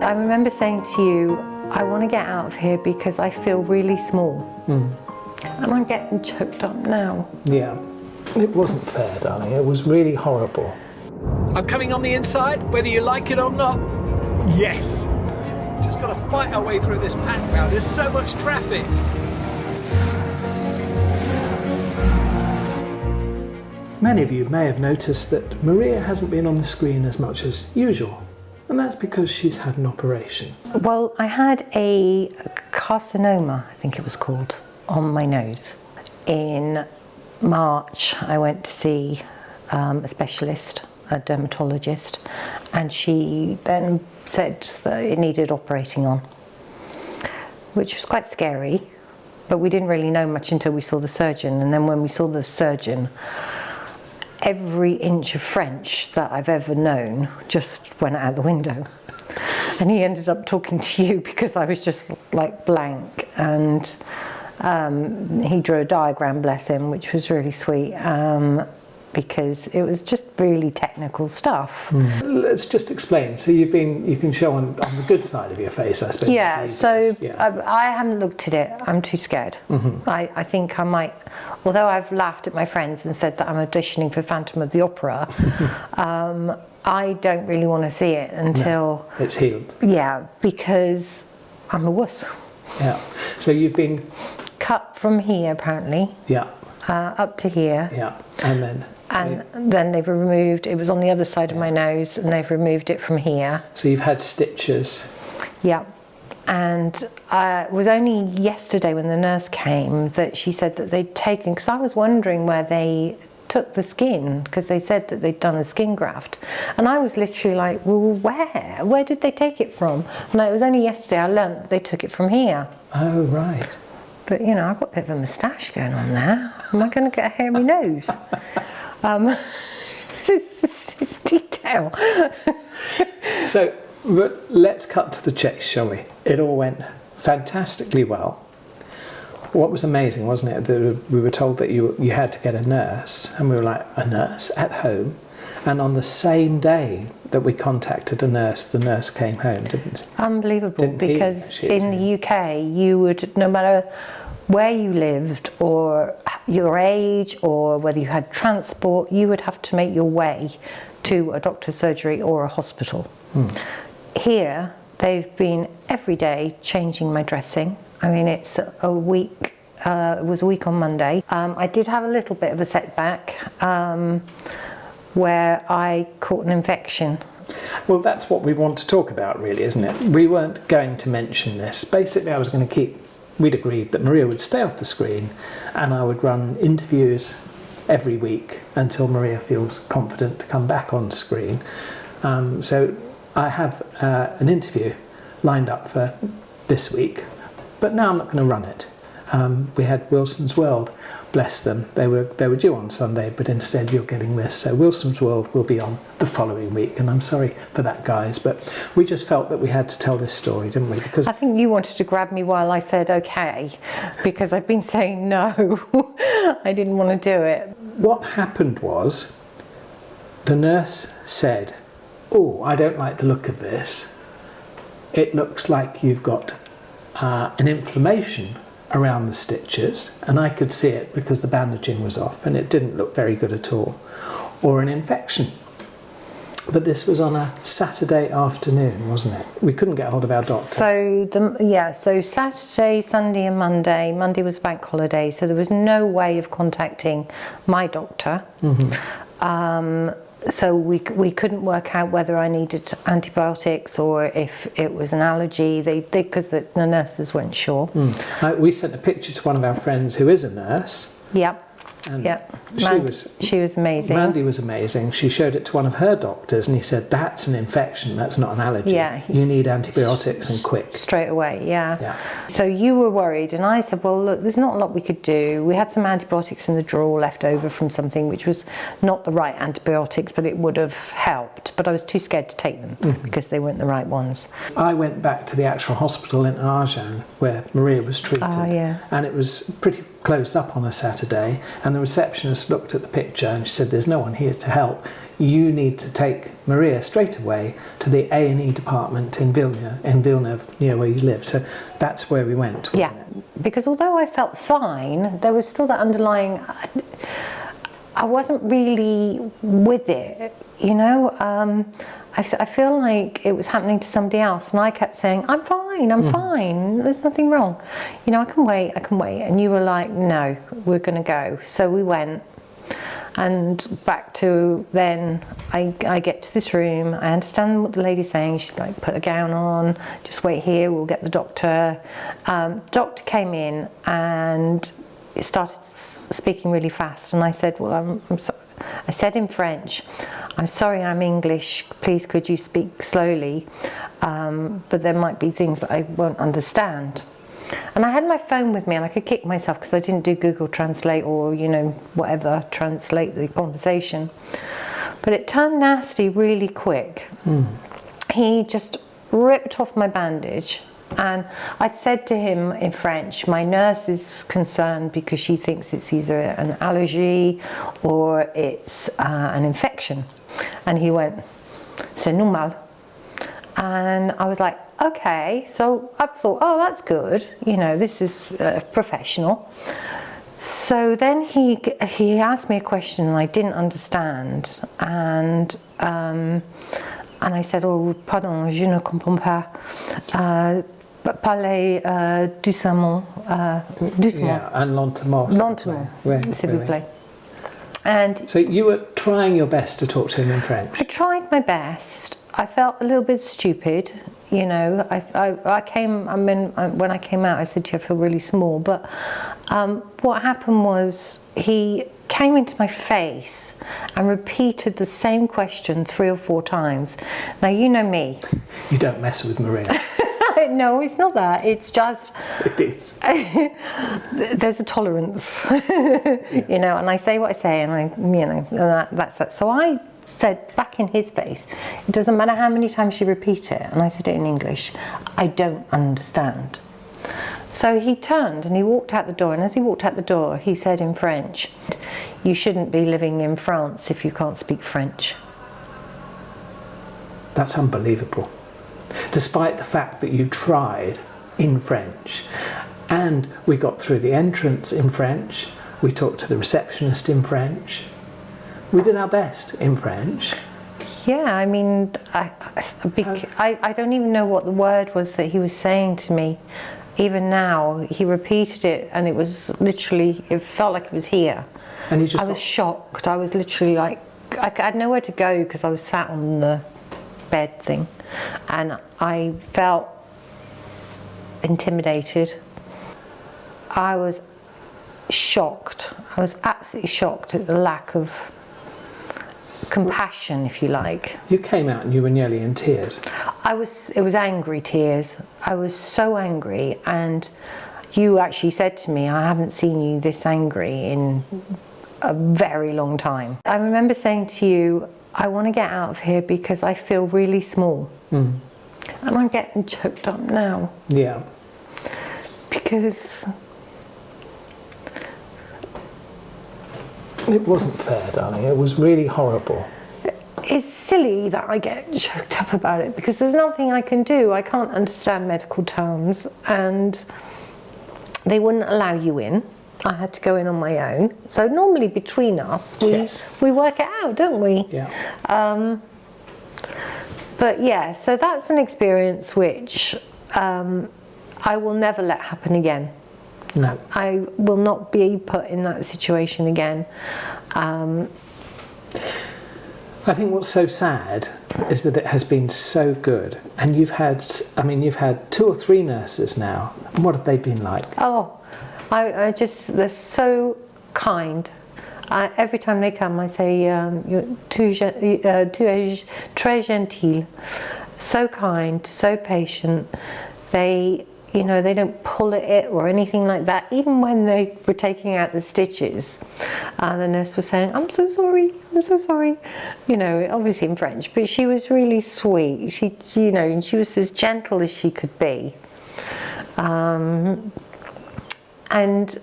I remember saying to you, I want to get out of here because I feel really small. And I'm getting choked up now. Yeah, it wasn't fair, darling. It was really horrible. I'm coming on the inside, whether you like it or not. Yes! Just got to fight our way through this pack now. There's so much traffic. Many of you may have noticed that Maria hasn't been on the screen as much as usual, and that's because she's had an operation. Well, I had a carcinoma, I think it was called, on my nose. In March, I went to see a specialist, a dermatologist, and she then said that it needed operating on, which was quite scary, but we didn't really know much until we saw the surgeon. And then when we saw the surgeon, every inch of French that I've ever known just went out the window. And he ended up talking to you because I was just like blank. And he drew a diagram, bless him, which was really sweet, because it was just really technical stuff. Let's just explain. So you can show on the good side of your face, I suppose. Yeah, so I haven't looked at it. I'm too scared. I think I might, although I've laughed at my friends and said that I'm auditioning for Phantom of the Opera, I don't really want to see it until it's healed. Yeah, because I'm a wuss. Yeah. So you've been cut from here, apparently. Yeah. Up to here. Yeah. And then they've removed, it was on the other side of my nose, and they've removed it from here. So you've had stitches. Yeah. And it was only yesterday when the nurse came that she said that they'd taken, because I was wondering where they took the skin, because they said that they'd done a skin graft. And I was literally like, well, where? Where did they take it from? And it was only yesterday I learnt that they took it from here. Oh, right. But, you know, I've got a bit of a moustache going on there. Am I going to get a hairy nose? It's detail. So let's cut to the chase, shall we? It all went fantastically well. What was amazing, wasn't it, that we were told that you had to get a nurse, and we were like, a nurse at home? And on the same day that we contacted a nurse, the nurse came home, didn't it? Unbelievable, because in the UK, you would, no matter where you lived or your age or whether you had transport, you would have to make your way to a doctor's surgery or a hospital. Here, they've been every day changing my dressing. I mean, it's a week, it was a week on Monday. I did have a little bit of a setback where I caught an infection. Well, that's what we want to talk about, really, isn't it? We weren't going to mention this. Basically, I was going to we'd agreed that Maria would stay off the screen and I would run interviews every week until Maria feels confident to come back on screen. So I have an interview lined up for this week, but now I'm not going to run it. We had Wilson's World, bless them. They were due on Sunday, but instead you're getting this. So Wilson's World will be on the following week, and I'm sorry for that, guys, but we just felt that we had to tell this story, didn't we? Because I think you wanted to grab me while I said okay, because I've been saying no. I didn't want to do it. What happened was the nurse said, "Oh, I don't like the look of this. It looks like you've got an inflammation around the stitches," and I could see it because the bandaging was off and it didn't look very good at all, or an infection. But this was on a Saturday afternoon, wasn't it? We couldn't get hold of our doctor. So Saturday, Sunday and Monday. Monday was bank holiday, so there was no way of contacting my doctor. So we couldn't work out whether I needed antibiotics or if it was an allergy. Because the nurses weren't sure. We sent a picture to one of our friends who is a nurse. Yep. She was amazing. Mandy was amazing. She showed it to one of her doctors and he said, that's an infection, that's not an allergy. Yeah. You need antibiotics and quick. Straight away, yeah. So you were worried and I said, well, look, there's not a lot we could do. We had some antibiotics in the drawer left over from something which was not the right antibiotics, but it would have helped. But I was too scared to take them because they weren't the right ones. I went back to the actual hospital in Agen where Maria was treated. And it was pretty closed up on a Saturday, and the receptionist looked at the picture and she said, there's no one here to help. you need to take Maria straight away to the A&E department in Villeneuve, near where you live. So that's where we went, wasn't it? Because although I felt fine, there was still that underlying, I wasn't really with it, you know. I feel like it was happening to somebody else, and I kept saying, I'm fine, there's nothing wrong. You know, I can wait. And you were like, no, we're going to go. So we went. And back to then, I get to this room, I understand what the lady's saying. She's like, put a gown on, just wait here, we'll get the doctor. Doctor came in and started speaking really fast, and I said, well, I'm sorry. I said in French, I'm sorry, I'm English, please could you speak slowly, but there might be things that I won't understand. And I had my phone with me, and I could kick myself because I didn't do Google Translate or, you know, whatever, translate the conversation. But it turned nasty really quick. He just ripped off my bandage, and I'd said to him in French, my nurse is concerned because she thinks it's either an allergy or it's an infection. And he went, c'est normal. And I was like, okay. So I thought, oh, that's good. You know, this is professional. So then he asked me a question and I didn't understand. And I said, oh, pardon, je ne comprends pas. Parlez doucement. Yeah, and lentement. Lentement, s'il vous plaît. And so you were trying your best to talk to him in French? I tried my best. I felt a little bit stupid, you know. When I came out, I said to you, I feel really small. But what happened was he came into my face and repeated the same question 3 or 4 times. Now, you know me. You don't mess with Maria. No, it's not that. It's just... It is. There's a tolerance, you know, and I say what I say, and that's that. So I said back in his face, it doesn't matter how many times you repeat it, and I said it in English, I don't understand. So he turned and he walked out the door, and as he walked out the door, he said in French, you shouldn't be living in France if you can't speak French. That's unbelievable. Despite the fact that you tried in French, and we got through the entrance in French, we talked to the receptionist in French, we did our best in French. Yeah, I mean, I don't even know what the word was that he was saying to me. Even now, he repeated it, and it was literally, it felt like it was here. And you just I was shocked. I was literally like, I had nowhere to go because I was sat on the bed thing, and I felt intimidated. I was shocked. I was absolutely shocked at the lack of compassion, if you like. You came out and you were nearly in tears. It was angry tears. I was so angry, and you actually said to me, I haven't seen you this angry in a very long time. I remember saying to you, I want to get out of here because I feel really small. And I'm getting choked up now. Yeah. Because it wasn't fair, darling. It was really horrible. it's silly that I get choked up about it because there's nothing I can do. I can't understand medical terms, and they wouldn't allow you in. I had to go in on my own. So normally between us, we work it out, don't we? Yeah. But yeah, so that's an experience which I will never let happen again. No. I will not be put in that situation again. I think what's so sad is that it has been so good, and you've had 2 or 3 nurses now. And what have they been like? Oh, they're so kind. Every time they come, I say, "You're tu es très gentil," so kind, so patient. They don't pull at it or anything like that. Even when they were taking out the stitches, the nurse was saying, I'm so sorry, obviously in French, but she was really sweet. And she was as gentle as she could be. And,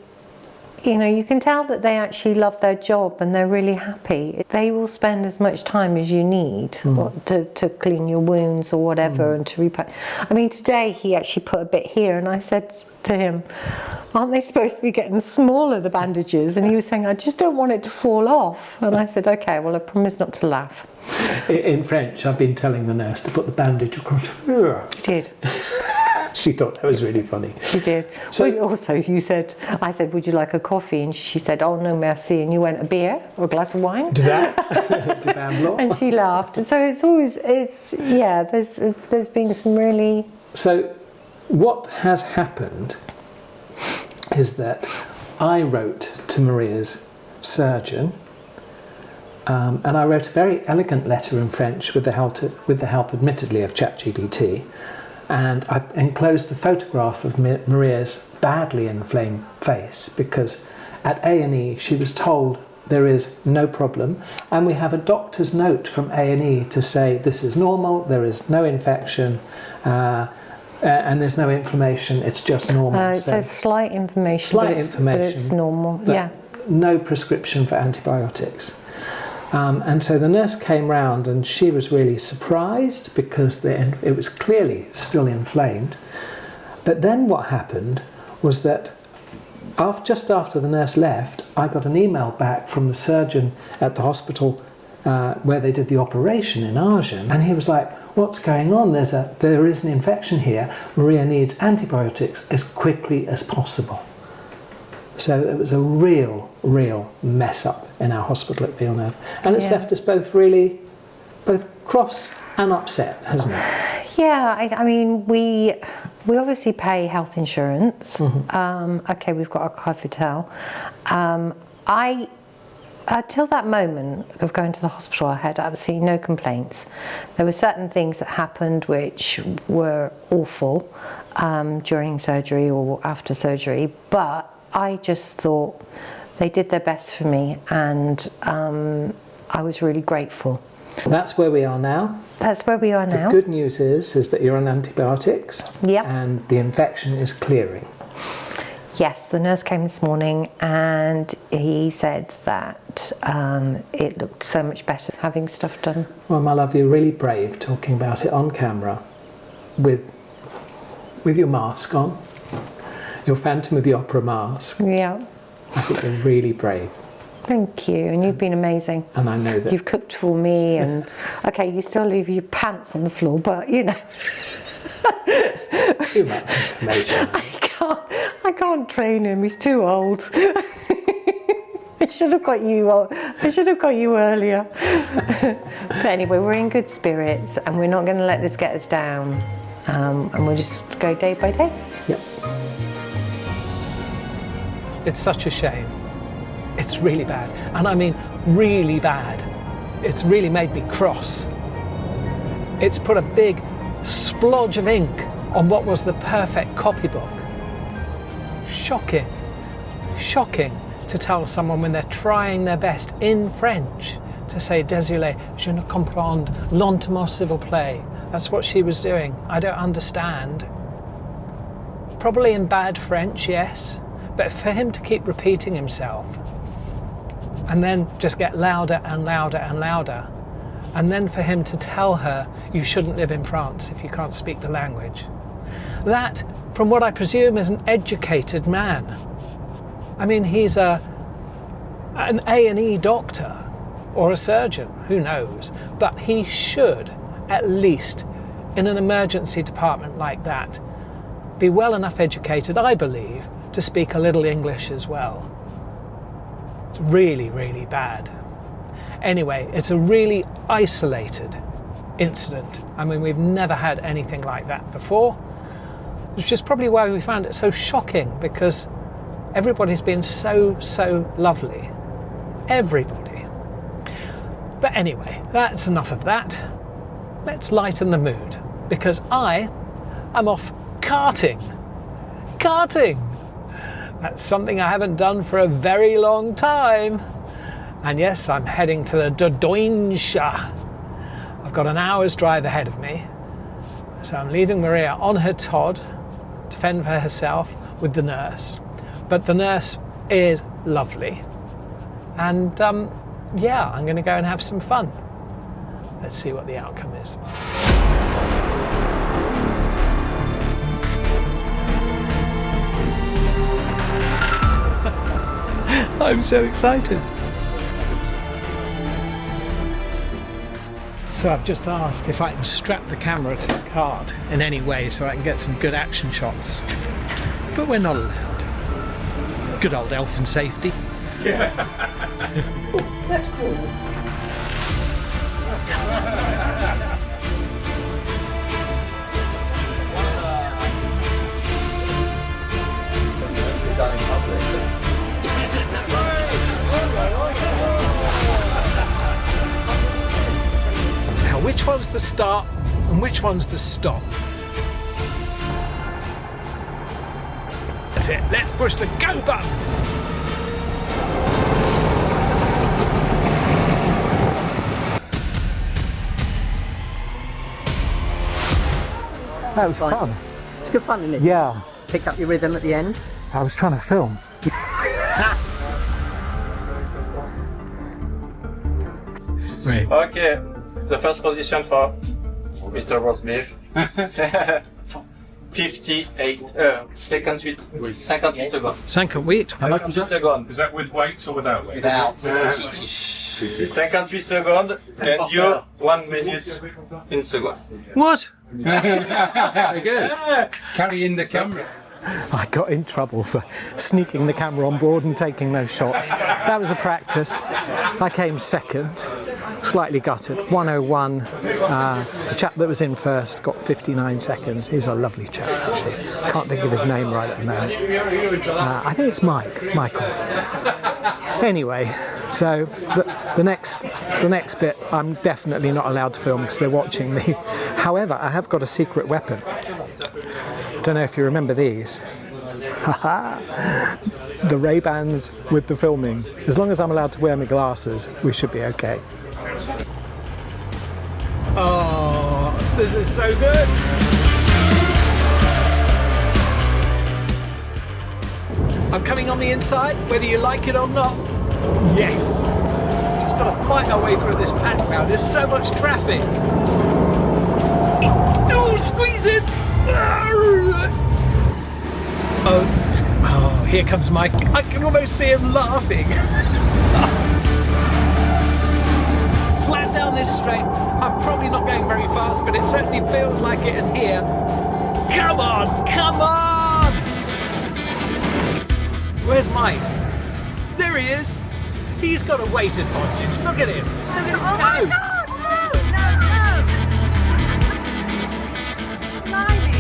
you know, you can tell that they actually love their job and they're really happy. They will spend as much time as you need to clean your wounds or whatever and to repack. I mean, today he actually put a bit here and I said to him, aren't they supposed to be getting smaller, the bandages? And he was saying, I just don't want it to fall off. And I said, okay, well, I promise not to laugh. In French, I've been telling the nurse to put the bandage across. She did. She thought that was really funny. She did. So, well, also, I said, would you like a coffee? And she said, oh, no, merci. And you went, a beer or a glass of wine? du vin blanc. And she laughed. So there's been some really... So what has happened is that I wrote to Maria's surgeon, and I wrote a very elegant letter in French with the help admittedly of ChatGPT, and I enclosed the photograph of Maria's badly inflamed face because at A&E she was told there is no problem, and we have a doctor's note from A&E to say this is normal, there is no infection, and there's no inflammation, it's just normal. It says slight inflammation, but it's normal. Yeah. No prescription for antibiotics. And so the nurse came round and she was really surprised because it was clearly still inflamed. But then what happened was that just after the nurse left, I got an email back from the surgeon at the hospital where they did the operation in Agen, and he was like, what's going on? There is an infection here. Maria needs antibiotics as quickly as possible. So it was a real mess up in our hospital at Villeneuve. And it's left us both cross and upset, hasn't it? Yeah, I mean, we obviously pay health insurance. Okay, we've got our card for Till that moment of going to the hospital, I had absolutely no complaints. There were certain things that happened which were awful during surgery or after surgery, but I just thought they did their best for me, and I was really grateful. That's where we are now. That's where we are now. The good news is that you're on antibiotics, and the infection is clearing. Yes, the nurse came this morning and he said that it looked so much better having stuff done. Well, my love, you're really brave talking about it on camera with your mask on, your Phantom of the Opera mask. Yeah. I think you're really brave. Thank you, and you've been amazing. And I know that. You've cooked for me, and okay, you still leave your pants on the floor, but you know. Too much information. I can't train him. He's too old. I should have got you earlier. But anyway, we're in good spirits, and we're not going to let this get us down. And we'll just go day by day. Yep. It's such a shame. It's really bad. And I mean really bad. It's really made me cross. It's put a big splodge of ink on what was the perfect copybook. Shocking. Shocking to tell someone when they're trying their best in French to say désolé, je ne comprends lentement s'il vous plaît. That's what she was doing. I don't understand. Probably in bad French, yes, but for him to keep repeating himself and then just get louder and louder and louder, and then for him to tell her you shouldn't live in France if you can't speak the language. That, from what I presume, is an educated man. I mean, he's an A&E doctor or a surgeon, who knows, but he should, at least in an emergency department like that, be well enough educated, I believe, to speak a little English as well. It's really, really bad. Anyway, it's a really isolated incident. I mean, we've never had anything like that before, which is probably why we found it so shocking, because everybody's been so lovely. Everybody. But anyway, that's enough of that. Let's lighten the mood, because I'm off karting. Karting! That's something I haven't done for a very long time. And yes, I'm heading to the daunting. I've got an hour's drive ahead of me. So I'm leaving Maria on her Todd to fend for herself with the nurse. But the nurse is lovely. And yeah, I'm going to go and have some fun. Let's see what the outcome is. I'm so excited. So I've just asked if I can strap the camera to the card in any way so I can get some good action shots. But we're not allowed. Good old elf and safety. Yeah. That's cool. Now, which one's the start and which one's the stop? That's it. Let's push the go button. That was fun. It's good fun, isn't it? Yeah, Pick up your rhythm at the end. I was trying to film. Right. Okay, the first position for Mr. Roast Beef. 58, 58 seconds. 58. 58 seconds. Is that with weights or without weights? Without. 58 seconds, and you 1 minute in seconds. What? Very good. Carrying the camera. I got in trouble for sneaking the camera on board and taking those shots. That was a practice. I came second, slightly gutted. 101. The chap that was in first got 59 seconds. He's a lovely chap, actually. Can't think of his name right at the moment. I think it's Michael. Anyway, so the next bit, I'm definitely not allowed to film because they're watching me. However, I have got a secret weapon. Don't know if you remember these. The Ray-Bans with the filming. As long as I'm allowed to wear my glasses, we should be okay. Oh, this is so good. I'm coming on the inside, whether you like it or not. Yes. Just gotta fight our way through this pack now. There's so much traffic. Oh, squeeze it. Oh, here comes Mike. I can almost see him laughing. Flat down this straight. I'm probably not going very fast, but it certainly feels like it in here. Come on, come on! Where's Mike? There he is. He's got a weight advantage. Look at him. Look at him go. My God, no! Blimey.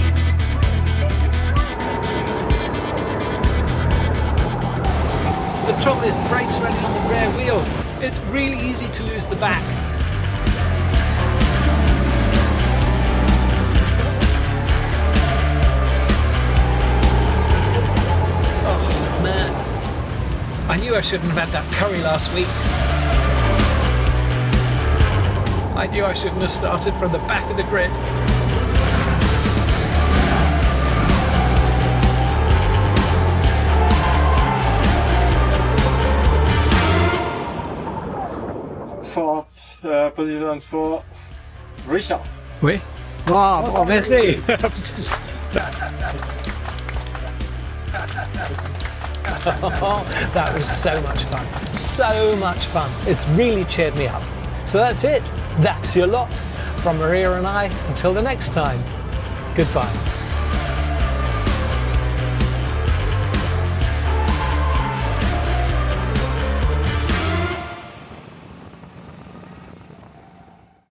The trouble is, brakes running on the rear wheels. It's really easy to lose the back. Oh man, I knew I shouldn't have had that curry last week. I knew I shouldn't have started from the back of the grid. Fourth position for Richard. Oui. Wow, oh, merci. That was so much fun. So much fun. It's really cheered me up. So that's it. That's your lot. From Maria and I, until the next time. Goodbye.